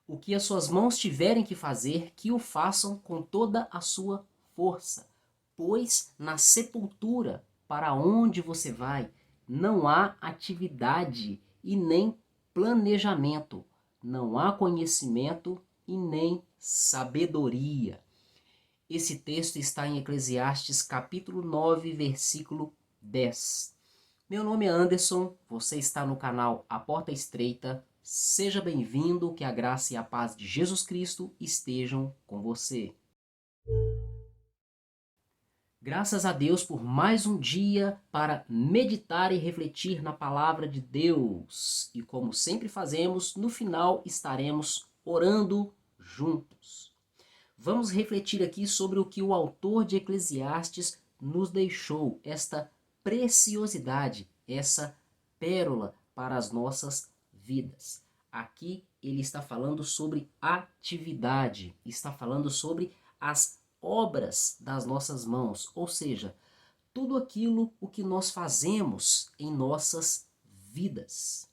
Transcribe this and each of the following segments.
O que as suas mãos tiverem que fazer, que o façam com toda a sua força, pois na sepultura, para onde você vai, não há atividade e nem planejamento, não há conhecimento e nem sabedoria. Esse texto está em Eclesiastes capítulo 9, versículo 10. Meu nome é Anderson, você está no canal A Porta Estreita. Seja bem-vindo, que a graça e a paz de Jesus Cristo estejam com você. Graças a Deus por mais um dia para meditar e refletir na palavra de Deus. E como sempre fazemos, no final estaremos orando juntos. Vamos refletir aqui sobre o que o autor de Eclesiastes nos deixou, esta preciosidade, essa pérola para as nossas vidas. Aqui ele está falando sobre atividade, está falando sobre as obras das nossas mãos, ou seja, tudo aquilo o que nós fazemos em nossas vidas.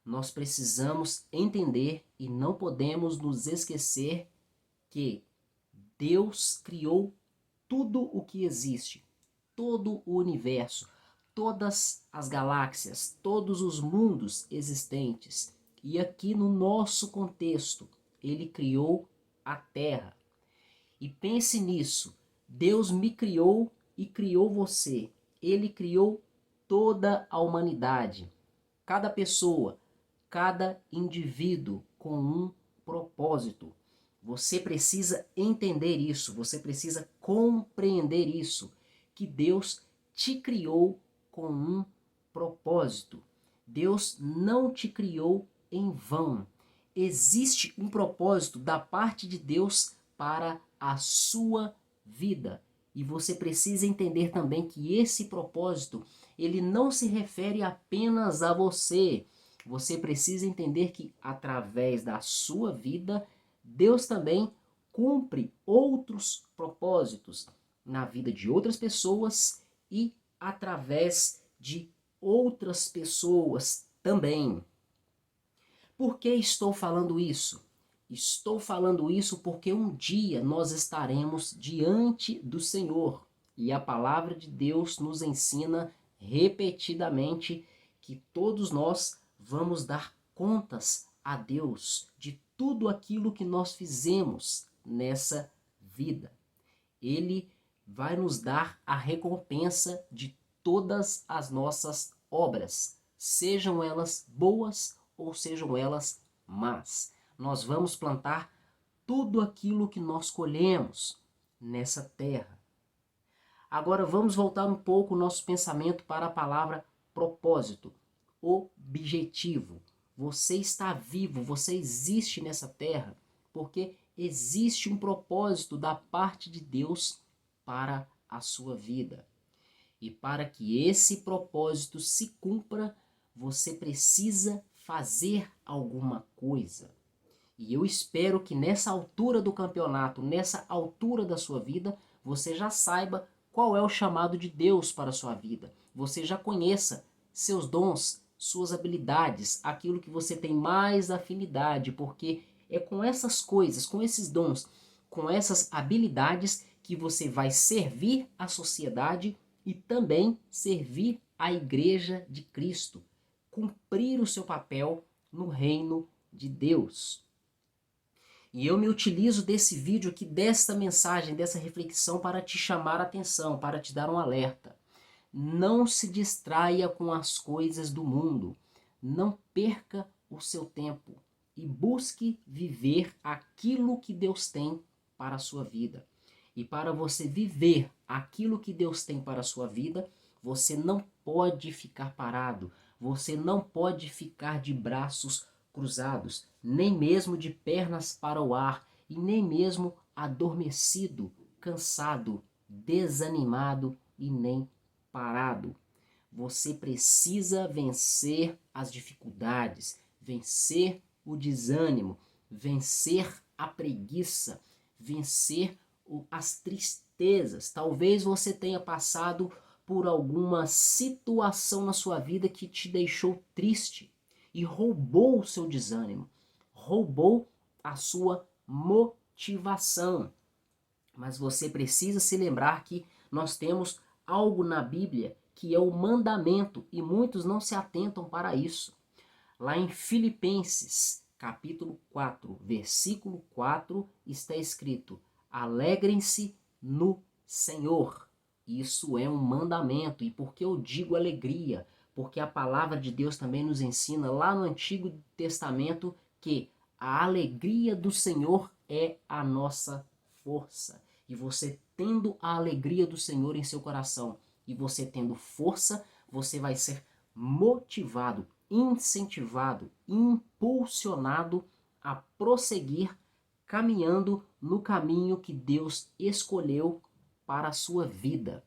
Nós precisamos entender e não podemos nos esquecer que Deus criou tudo o que existe, todo o universo, todas as galáxias, todos os mundos existentes. E aqui no nosso contexto, ele criou a Terra. E pense nisso, Deus me criou e criou você. Ele criou toda a humanidade, cada pessoa, cada indivíduo com um propósito. Você precisa entender isso, você precisa compreender isso, que Deus te criou com um propósito. Deus não te criou em vão. Existe um propósito da parte de Deus para a sua vida. E você precisa entender também que esse propósito, ele não se refere apenas a você. Você precisa entender que através da sua vida, Deus também cumpre outros propósitos na vida de outras pessoas e através de outras pessoas também. Por que estou falando isso? Estou falando isso porque um dia nós estaremos diante do Senhor e a palavra de Deus nos ensina repetidamente que todos nós vamos dar contas a Deus de tudo aquilo que nós fizemos nessa vida. Ele vai nos dar a recompensa de todas as nossas obras, sejam elas boas ou sejam elas más. Nós vamos plantar tudo aquilo que nós colhemos nessa terra. Agora vamos voltar um pouco o nosso pensamento para a palavra propósito, objetivo. Você está vivo, você existe nessa terra porque existe um propósito da parte de Deus para a sua vida. E para que esse propósito se cumpra, você precisa fazer alguma coisa. E eu espero que nessa altura do campeonato, nessa altura da sua vida, você já saiba qual é o chamado de Deus para a sua vida. Você já conheça seus dons, suas habilidades, aquilo que você tem mais afinidade, porque é com essas coisas, com esses dons, com essas habilidades que você vai servir a sociedade e também servir a Igreja de Cristo, cumprir o seu papel no reino de Deus. E eu me utilizo desse vídeo aqui, desta mensagem, dessa reflexão para te chamar a atenção, para te dar um alerta. Não se distraia com as coisas do mundo. Não perca o seu tempo e busque viver aquilo que Deus tem para a sua vida. E para você viver aquilo que Deus tem para a sua vida, você não pode ficar parado, você não pode ficar de braços cruzados, nem mesmo de pernas para o ar, e nem mesmo adormecido, cansado, desanimado e nem parado. Você precisa vencer as dificuldades, vencer o desânimo, vencer a preguiça, vencer as tristezas. Talvez você tenha passado por alguma situação na sua vida que te deixou triste e roubou o seu desânimo, roubou a sua motivação. Mas você precisa se lembrar que nós temos algo na Bíblia que é o mandamento e muitos não se atentam para isso. Lá em Filipenses, capítulo 4, versículo 4, está escrito: alegrem-se no Senhor. Isso é um mandamento. E por que eu digo alegria? Porque a palavra de Deus também nos ensina lá no Antigo Testamento que a alegria do Senhor é a nossa força. E você tendo a alegria do Senhor em seu coração e você tendo força, você vai ser motivado, incentivado, impulsionado a prosseguir caminhando no caminho que Deus escolheu para a sua vida.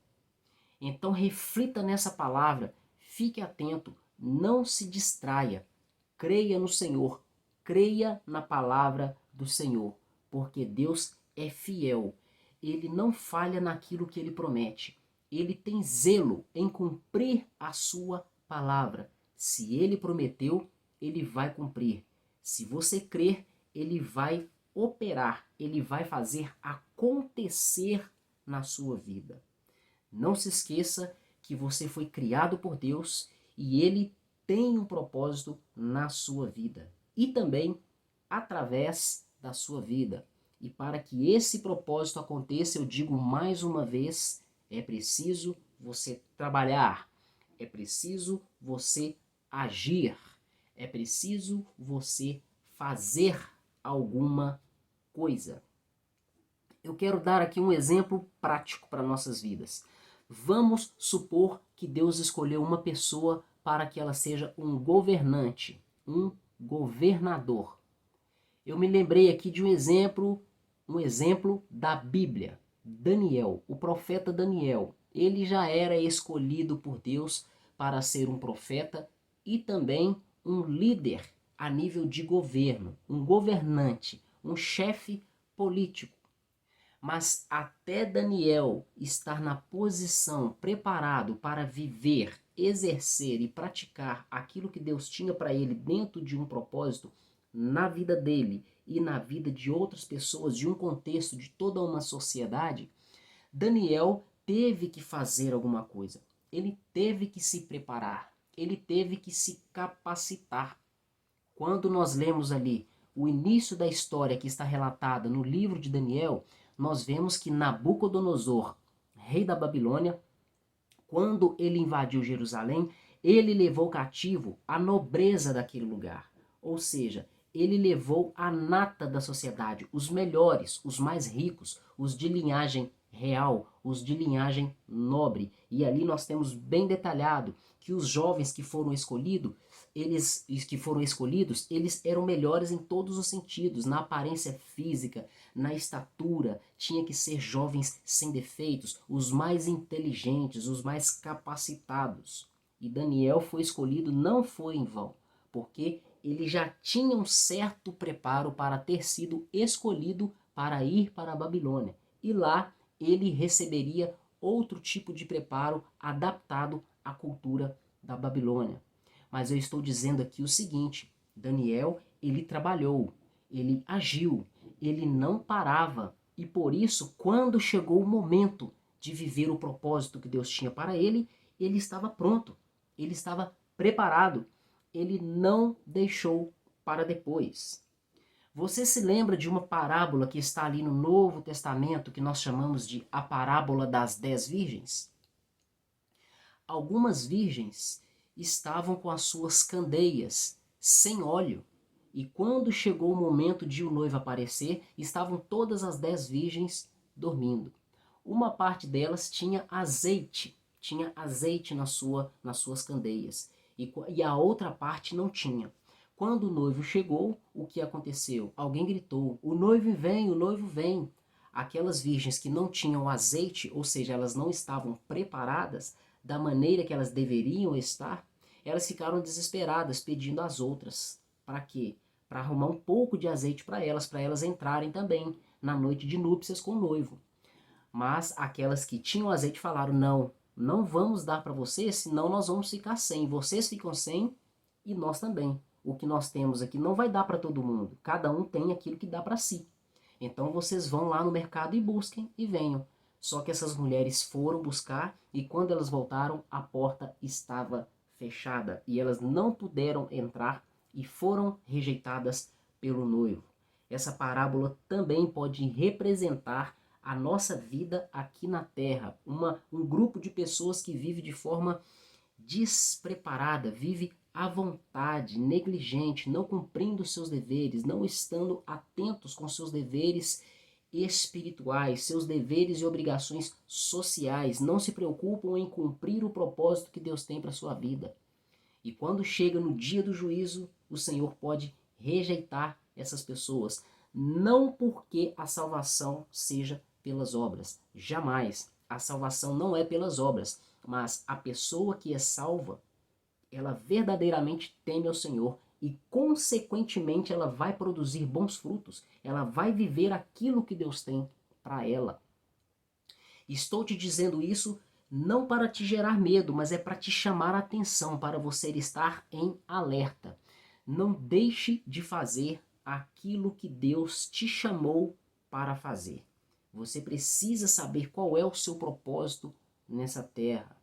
Então reflita nessa palavra, fique atento, não se distraia, creia no Senhor, creia na palavra do Senhor, porque Deus é fiel, Ele não falha naquilo que Ele promete, Ele tem zelo em cumprir a sua palavra. Se Ele prometeu, Ele vai cumprir. Se você crer, Ele vai operar, Ele vai fazer acontecer na sua vida. Não se esqueça que você foi criado por Deus e Ele tem um propósito na sua vida e também através da sua vida. E para que esse propósito aconteça, eu digo mais uma vez, é preciso você trabalhar, é preciso você agir, é preciso você fazer alguma coisa. Eu quero dar aqui um exemplo prático para nossas vidas. Vamos supor que Deus escolheu uma pessoa para que ela seja um governante, um governador. Eu me lembrei aqui de um exemplo da Bíblia. Daniel, o profeta Daniel, ele já era escolhido por Deus para ser um profeta e também um líder a nível de governo, um governante, um chefe político. Mas até Daniel estar na posição, preparado para viver, exercer e praticar aquilo que Deus tinha para ele dentro de um propósito, na vida dele e na vida de outras pessoas, de um contexto, de toda uma sociedade, Daniel teve que fazer alguma coisa. Ele teve que se preparar, ele teve que se capacitar. Quando nós lemos ali o início da história que está relatada no livro de Daniel, nós vemos que Nabucodonosor, rei da Babilônia, quando ele invadiu Jerusalém, ele levou cativo a nobreza daquele lugar. Ou seja, ele levou a nata da sociedade, os melhores, os mais ricos, os de linhagem real, os de linhagem nobre. E ali nós temos bem detalhado que os jovens que foram escolhidos, eles eram melhores em todos os sentidos, na aparência física, na estatura, tinha que ser jovens sem defeitos, os mais inteligentes, os mais capacitados. E Daniel foi escolhido, não foi em vão, porque ele já tinha um certo preparo para ter sido escolhido para ir para a Babilônia. E lá ele receberia outro tipo de preparo adaptado à cultura da Babilônia. Mas eu estou dizendo aqui o seguinte, Daniel, ele trabalhou, ele agiu, ele não parava. E por isso, quando chegou o momento de viver o propósito que Deus tinha para ele, ele estava pronto, ele estava preparado, ele não deixou para depois. Você se lembra de uma parábola que está ali no Novo Testamento, que nós chamamos de a parábola das 10 virgens? Algumas virgens estavam com as suas candeias sem óleo. E quando chegou o momento de o noivo aparecer, estavam todas as 10 virgens dormindo. Uma parte delas tinha azeite nas suas candeias. E a outra parte não tinha. Quando o noivo chegou, o que aconteceu? Alguém gritou, o noivo vem, o noivo vem. Aquelas virgens que não tinham azeite, ou seja, elas não estavam preparadas da maneira que elas deveriam estar, elas ficaram desesperadas, pedindo às outras. Para quê? Para arrumar um pouco de azeite para elas entrarem também na noite de núpcias com o noivo. Mas aquelas que tinham azeite falaram, não vamos dar para vocês, senão nós vamos ficar sem. Vocês ficam sem e nós também. o que nós temos aqui não vai dar para todo mundo. Cada um tem aquilo que dá para si. Então vocês vão lá no mercado e busquem e venham. Só que essas mulheres foram buscar e quando elas voltaram, a porta estava fechada e elas não puderam entrar e foram rejeitadas pelo noivo. Essa parábola também pode representar a nossa vida aqui na Terra. Um grupo de pessoas que vive de forma despreparada, vive à vontade, negligente, não cumprindo seus deveres, não estando atentos com seus deveres espirituais, seus deveres e obrigações sociais, não se preocupam em cumprir o propósito que Deus tem para a sua vida. E quando chega no dia do juízo, o Senhor pode rejeitar essas pessoas, não porque a salvação seja pelas obras. Jamais. A salvação não é pelas obras, mas a pessoa que é salva, ela verdadeiramente teme ao Senhor e, consequentemente, ela vai produzir bons frutos. Ela vai viver aquilo que Deus tem para ela. Estou te dizendo isso não para te gerar medo, mas é para te chamar a atenção, para você estar em alerta. Não deixe de fazer aquilo que Deus te chamou para fazer. Você precisa saber qual é o seu propósito nessa terra.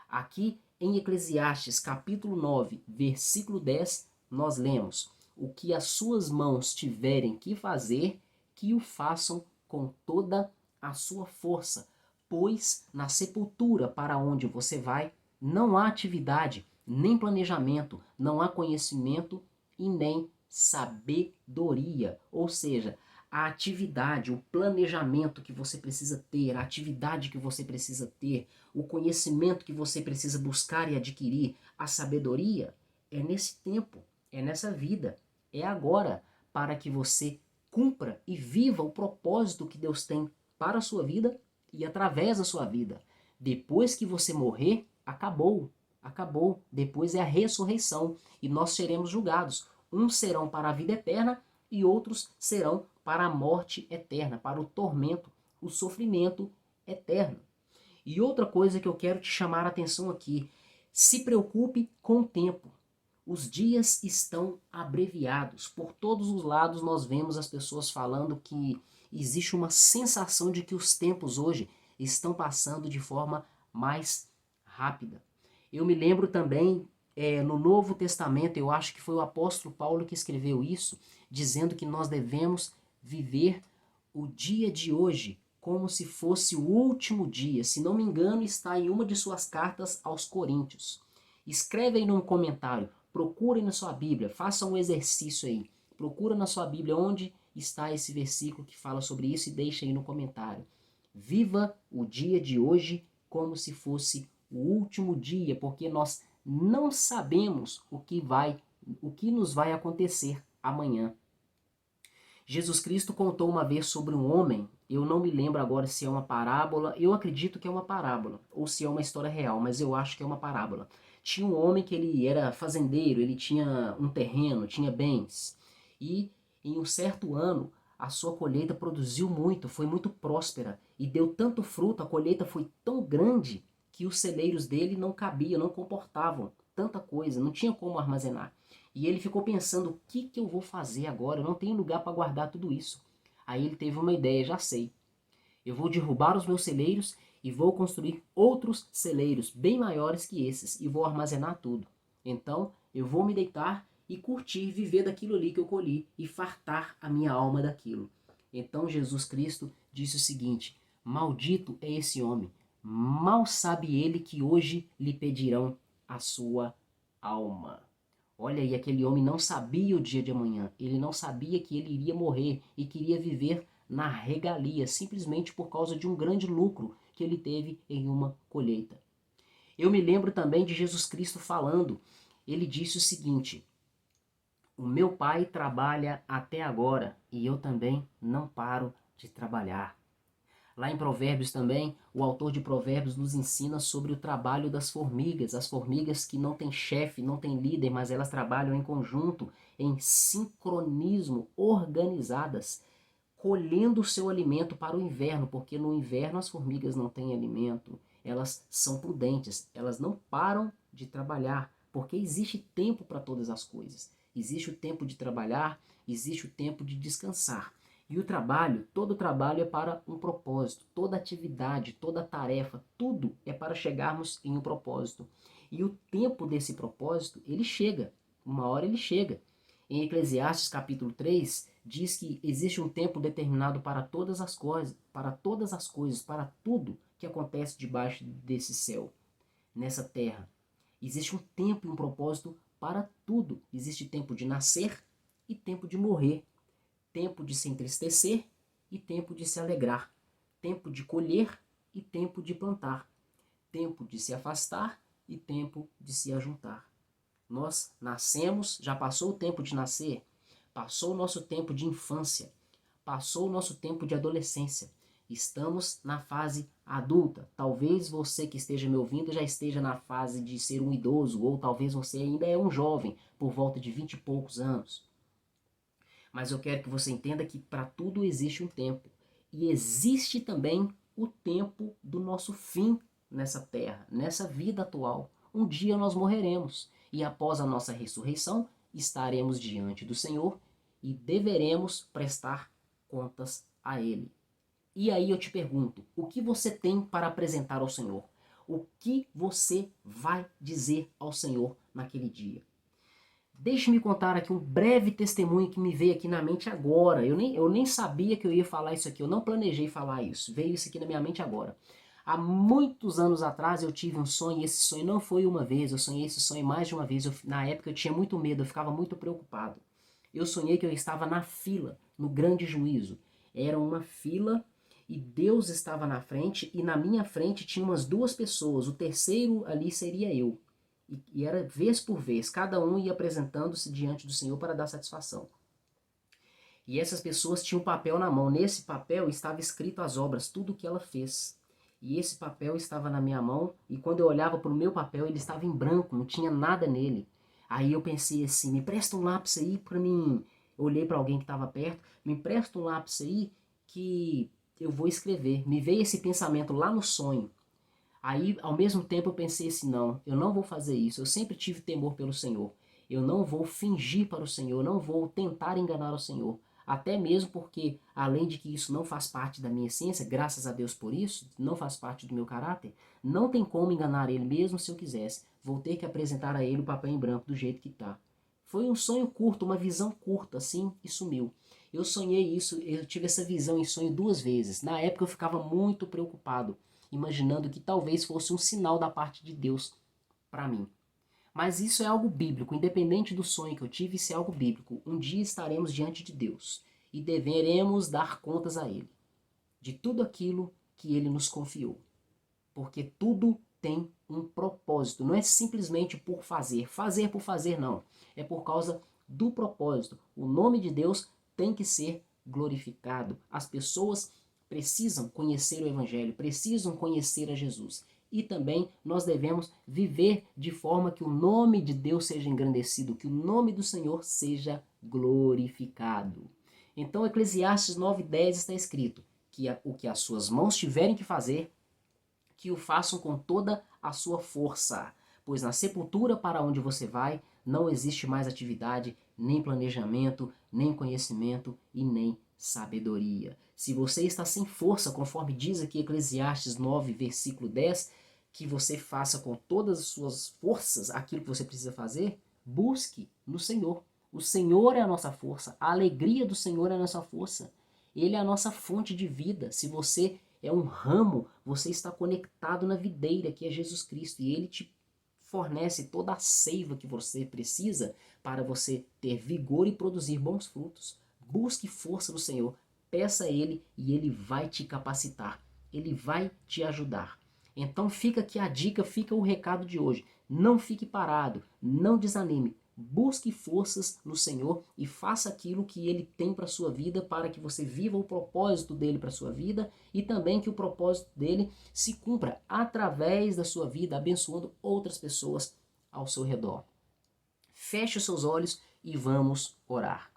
Aqui em Eclesiastes capítulo 9, versículo 10, nós lemos: o que as suas mãos tiverem que fazer, que o façam com toda a sua força, pois na sepultura para onde você vai, não há atividade, nem planejamento, não há conhecimento e nem sabedoria. Ou seja, a atividade, o planejamento que você precisa ter, a atividade que você precisa ter, o conhecimento que você precisa buscar e adquirir, a sabedoria, é nesse tempo, é nessa vida, é agora, para que você cumpra e viva o propósito que Deus tem para a sua vida e através da sua vida. Depois que você morrer, acabou. Acabou. Depois é a ressurreição e nós seremos julgados. Uns serão para a vida eterna e outros serão para a morte eterna, para o tormento, o sofrimento eterno. E outra coisa que eu quero te chamar a atenção aqui: se preocupe com o tempo. Os dias estão abreviados. Por todos os lados nós vemos as pessoas falando que existe uma sensação de que os tempos hoje estão passando de forma mais rápida. Eu me lembro também, no Novo Testamento, eu acho que foi o apóstolo Paulo que escreveu isso, dizendo que nós devemos viver o dia de hoje como se fosse o último dia. Se não me engano, está em uma de suas cartas aos Coríntios. Escreve aí no comentário, procure na sua Bíblia, faça um exercício aí. Procura na sua Bíblia onde está esse versículo que fala sobre isso e deixa aí no comentário. Viva o dia de hoje como se fosse o último dia, porque nós não sabemos o que nos vai acontecer amanhã. Jesus Cristo contou uma vez sobre um homem, eu não me lembro agora se é uma parábola, eu acredito que é uma parábola, ou se é uma história real, mas eu acho que é uma parábola. Tinha um homem que ele era fazendeiro, ele tinha um terreno, tinha bens, e em um certo ano a sua colheita produziu muito, foi muito próspera, e deu tanto fruto, a colheita foi tão grande, que os celeiros dele não cabiam, não comportavam tanta coisa, não tinha como armazenar. E ele ficou pensando, o que eu vou fazer agora? Eu não tenho lugar para guardar tudo isso. Aí ele teve uma ideia, já sei. Eu vou derrubar os meus celeiros e vou construir outros celeiros bem maiores que esses e vou armazenar tudo. Então eu vou me deitar e curtir, viver daquilo ali que eu colhi e fartar a minha alma daquilo. Então Jesus Cristo disse o seguinte: maldito é esse homem, mal sabe ele que hoje lhe pedirão a sua alma. Olha aí, aquele homem não sabia o dia de amanhã, ele não sabia que ele iria morrer e queria viver na regalia, simplesmente por causa de um grande lucro que ele teve em uma colheita. Eu me lembro também de Jesus Cristo falando, ele disse o seguinte: o meu pai trabalha até agora e eu também não paro de trabalhar. Lá em Provérbios também, o autor de Provérbios nos ensina sobre o trabalho das formigas. As formigas que não têm chefe, não têm líder, mas elas trabalham em conjunto, em sincronismo, organizadas, colhendo o seu alimento para o inverno, porque no inverno as formigas não têm alimento. Elas são prudentes, elas não param de trabalhar, porque existe tempo para todas as coisas. Existe o tempo de trabalhar, existe o tempo de descansar. E o trabalho, todo trabalho é para um propósito, toda atividade, toda tarefa, tudo é para chegarmos em um propósito. E o tempo desse propósito, ele chega, uma hora ele chega. Em Eclesiastes capítulo 3, diz que existe um tempo determinado para todas as coisas, para tudo que acontece debaixo desse céu, nessa terra. Existe um tempo e um propósito para tudo. Existe tempo de nascer e tempo de morrer. Tempo de se entristecer e tempo de se alegrar. Tempo de colher e tempo de plantar. Tempo de se afastar e tempo de se ajuntar. Nós nascemos, já passou o tempo de nascer, passou o nosso tempo de infância, passou o nosso tempo de adolescência. Estamos na fase adulta. Talvez você que esteja me ouvindo já esteja na fase de ser um idoso, ou talvez você ainda é um jovem, por volta de 20 e poucos anos. Mas eu quero que você entenda que para tudo existe um tempo. E existe também o tempo do nosso fim nessa terra, nessa vida atual. Um dia nós morreremos. E após a nossa ressurreição, estaremos diante do Senhor e deveremos prestar contas a Ele. E aí eu te pergunto, o que você tem para apresentar ao Senhor? O que você vai dizer ao Senhor naquele dia? Deixe-me contar aqui um breve testemunho que me veio aqui na mente agora. Eu nem sabia que eu ia falar isso aqui, eu não planejei falar isso. Veio isso aqui na minha mente agora. Há muitos anos atrás eu tive um sonho, e esse sonho não foi uma vez, eu sonhei esse sonho mais de uma vez. Na época eu tinha muito medo, eu ficava muito preocupado. Eu sonhei que eu estava na fila, no grande juízo. Era uma fila e Deus estava na frente e na minha frente tinha umas duas pessoas. O terceiro ali seria eu. E era vez por vez, cada um ia apresentando-se diante do Senhor para dar satisfação. E essas pessoas tinham um papel na mão. Nesse papel estava escrito as obras, tudo o que ela fez. E esse papel estava na minha mão, e quando eu olhava para o meu papel, ele estava em branco, não tinha nada nele. Aí eu pensei assim, me empresta um lápis aí para mim. Eu olhei para alguém que estava perto, me empresta um lápis aí que eu vou escrever. Me veio esse pensamento lá no sonho. Aí, ao mesmo tempo, eu pensei assim, não, eu não vou fazer isso. Eu sempre tive temor pelo Senhor. Eu não vou fingir para o Senhor, eu não vou tentar enganar o Senhor. Até mesmo porque, além de que isso não faz parte da minha essência, graças a Deus por isso, não faz parte do meu caráter, não tem como enganar Ele mesmo se eu quisesse. Vou ter que apresentar a Ele o papel em branco do jeito que está. Foi um sonho curto, uma visão curta, assim, e sumiu. Eu sonhei isso, eu tive essa visão em sonho 2 vezes. Na época eu ficava muito preocupado, imaginando que talvez fosse um sinal da parte de Deus para mim. Mas isso é algo bíblico, independente do sonho que eu tive, isso é algo bíblico. Um dia estaremos diante de Deus e deveremos dar contas a Ele de tudo aquilo que Ele nos confiou. Porque tudo tem um propósito, não é simplesmente por fazer por fazer não, é por causa do propósito. O nome de Deus tem que ser glorificado. As pessoas precisam conhecer o Evangelho, precisam conhecer a Jesus. E também nós devemos viver de forma que o nome de Deus seja engrandecido, que o nome do Senhor seja glorificado. Então, Eclesiastes 9:10 está escrito que o que as suas mãos tiverem que fazer, que o façam com toda a sua força, pois na sepultura para onde você vai não existe mais atividade, nem planejamento, nem conhecimento e nem sabedoria. Se você está sem força, conforme diz aqui Eclesiastes 9, versículo 10, que você faça com todas as suas forças aquilo que você precisa fazer, busque no Senhor. O Senhor é a nossa força, a alegria do Senhor é a nossa força. Ele é a nossa fonte de vida. Se você é um ramo, você está conectado na videira, que é Jesus Cristo, e Ele te fornece toda a seiva que você precisa para você ter vigor e produzir bons frutos. Busque força no Senhor, peça a Ele e Ele vai te capacitar, Ele vai te ajudar. Então fica aqui a dica, fica o recado de hoje. Não fique parado, não desanime. Busque forças no Senhor e faça aquilo que Ele tem para a sua vida, para que você viva o propósito dEle para a sua vida e também que o propósito dEle se cumpra através da sua vida, abençoando outras pessoas ao seu redor. Feche os seus olhos e vamos orar.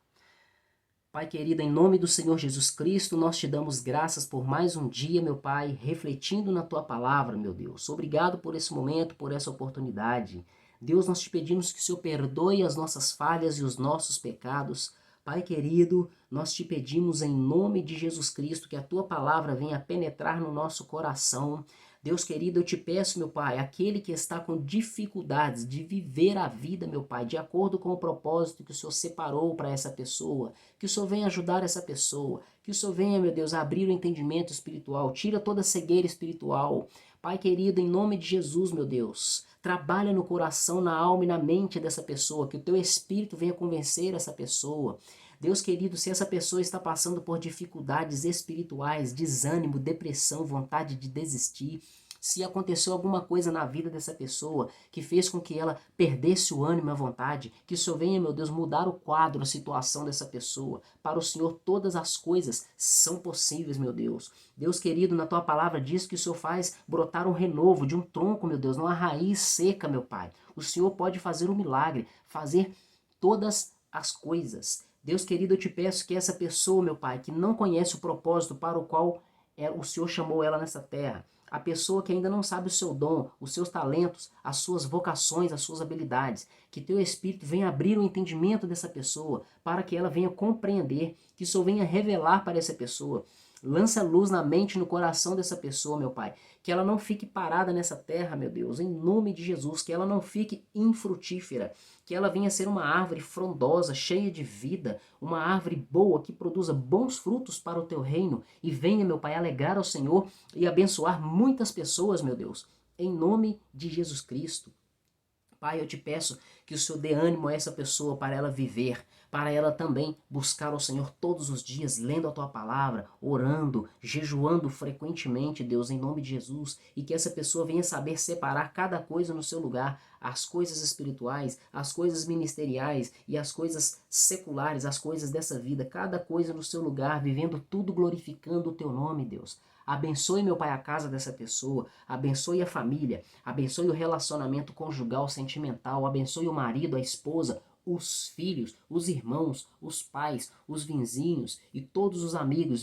Pai querido, em nome do Senhor Jesus Cristo, nós te damos graças por mais um dia, meu Pai, refletindo na Tua palavra, meu Deus. Obrigado por esse momento, por essa oportunidade. Deus, nós te pedimos que o Senhor perdoe as nossas falhas e os nossos pecados. Pai querido, nós te pedimos em nome de Jesus Cristo que a tua palavra venha penetrar no nosso coração. Deus querido, eu te peço, meu Pai, aquele que está com dificuldades de viver a vida, meu Pai, de acordo com o propósito que o Senhor separou para essa pessoa, que o Senhor venha ajudar essa pessoa, que o Senhor venha, meu Deus, abrir o entendimento espiritual, tira toda a cegueira espiritual. Pai querido, em nome de Jesus, meu Deus, trabalha no coração, na alma e na mente dessa pessoa, que o teu Espírito venha convencer essa pessoa. Deus querido, se essa pessoa está passando por dificuldades espirituais, desânimo, depressão, vontade de desistir, se aconteceu alguma coisa na vida dessa pessoa que fez com que ela perdesse o ânimo e a vontade, que o Senhor venha, meu Deus, mudar o quadro, a situação dessa pessoa. Para o Senhor todas as coisas são possíveis, meu Deus. Deus querido, na tua palavra diz que o Senhor faz brotar um renovo de um tronco, meu Deus, numa raiz seca, meu Pai. O Senhor pode fazer um milagre, fazer todas as coisas. Deus querido, eu te peço que essa pessoa, meu Pai, que não conhece o propósito para o qual o Senhor chamou ela nessa terra, a pessoa que ainda não sabe o seu dom, os seus talentos, as suas vocações, as suas habilidades, que teu Espírito venha abrir o entendimento dessa pessoa, para que ela venha compreender, que o Senhor venha revelar para essa pessoa. Lança luz na mente e no coração dessa pessoa, meu Pai. Que ela não fique parada nessa terra, meu Deus, em nome de Jesus. Que ela não fique infrutífera. Que ela venha ser uma árvore frondosa, cheia de vida. Uma árvore boa que produza bons frutos para o teu reino. E venha, meu Pai, alegrar ao Senhor e abençoar muitas pessoas, meu Deus. Em nome de Jesus Cristo. Pai, eu te peço que o Senhor dê ânimo a essa pessoa para ela viver, para ela também buscar ao Senhor todos os dias, lendo a Tua palavra, orando, jejuando frequentemente, Deus, em nome de Jesus, e que essa pessoa venha saber separar cada coisa no seu lugar, as coisas espirituais, as coisas ministeriais e as coisas seculares, as coisas dessa vida, cada coisa no seu lugar, vivendo tudo glorificando o Teu nome, Deus. Abençoe, meu Pai, a casa dessa pessoa, abençoe a família, abençoe o relacionamento conjugal, sentimental, abençoe o marido, a esposa, os filhos, os irmãos, os pais, os vizinhos e todos os amigos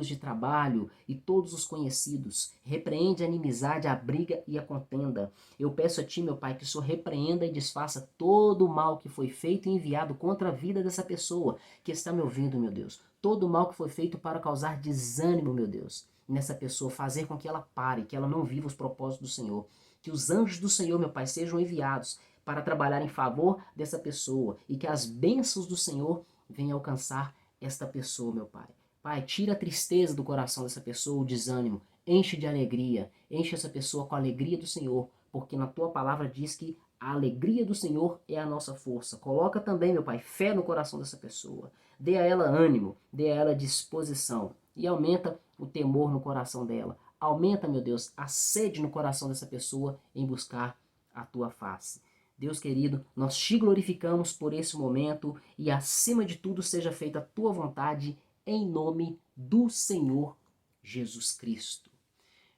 de trabalho e todos os conhecidos. Repreende a inimizade, a briga e a contenda. Eu peço a Ti, meu Pai, que o Senhor repreenda e desfaça todo o mal que foi feito e enviado contra a vida dessa pessoa que está me ouvindo, meu Deus. Todo o mal que foi feito para causar desânimo, meu Deus, nessa pessoa, fazer com que ela pare, que ela não viva os propósitos do Senhor. Que os anjos do Senhor, meu Pai, sejam enviados para trabalhar em favor dessa pessoa e que as bênçãos do Senhor venham alcançar esta pessoa, meu Pai. Pai, tira a tristeza do coração dessa pessoa, o desânimo, enche de alegria, enche essa pessoa com a alegria do Senhor, porque na Tua palavra diz que a alegria do Senhor é a nossa força. Coloca também, meu Pai, fé no coração dessa pessoa. Dê a ela ânimo, dê a ela disposição e aumenta o temor no coração dela. Aumenta, meu Deus, a sede no coração dessa pessoa em buscar a Tua face. Deus querido, nós Te glorificamos por esse momento e acima de tudo seja feita a Tua vontade em nome do Senhor Jesus Cristo.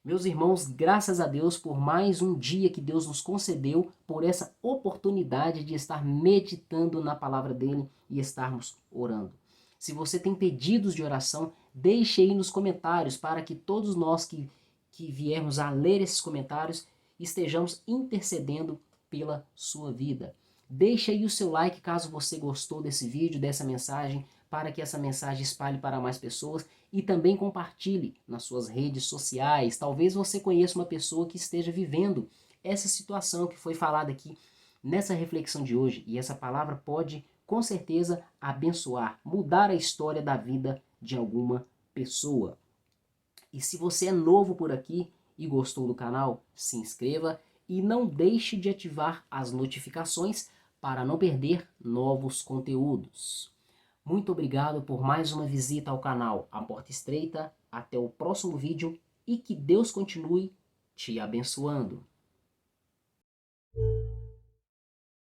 Meus irmãos, graças a Deus por mais um dia que Deus nos concedeu, por essa oportunidade de estar meditando na palavra dele e estarmos orando. Se você tem pedidos de oração, deixe aí nos comentários para que todos nós que viermos a ler esses comentários estejamos intercedendo pela sua vida. Deixe aí o seu like caso você gostou desse vídeo, dessa mensagem, para que essa mensagem espalhe para mais pessoas e também compartilhe nas suas redes sociais. Talvez você conheça uma pessoa que esteja vivendo essa situação que foi falada aqui nessa reflexão de hoje. E essa palavra pode, com certeza, abençoar, mudar a história da vida de alguma pessoa. E se você é novo por aqui e gostou do canal, se inscreva e não deixe de ativar as notificações para não perder novos conteúdos. Muito obrigado por mais uma visita ao canal A Porta Estreita. Até o próximo vídeo e que Deus continue te abençoando.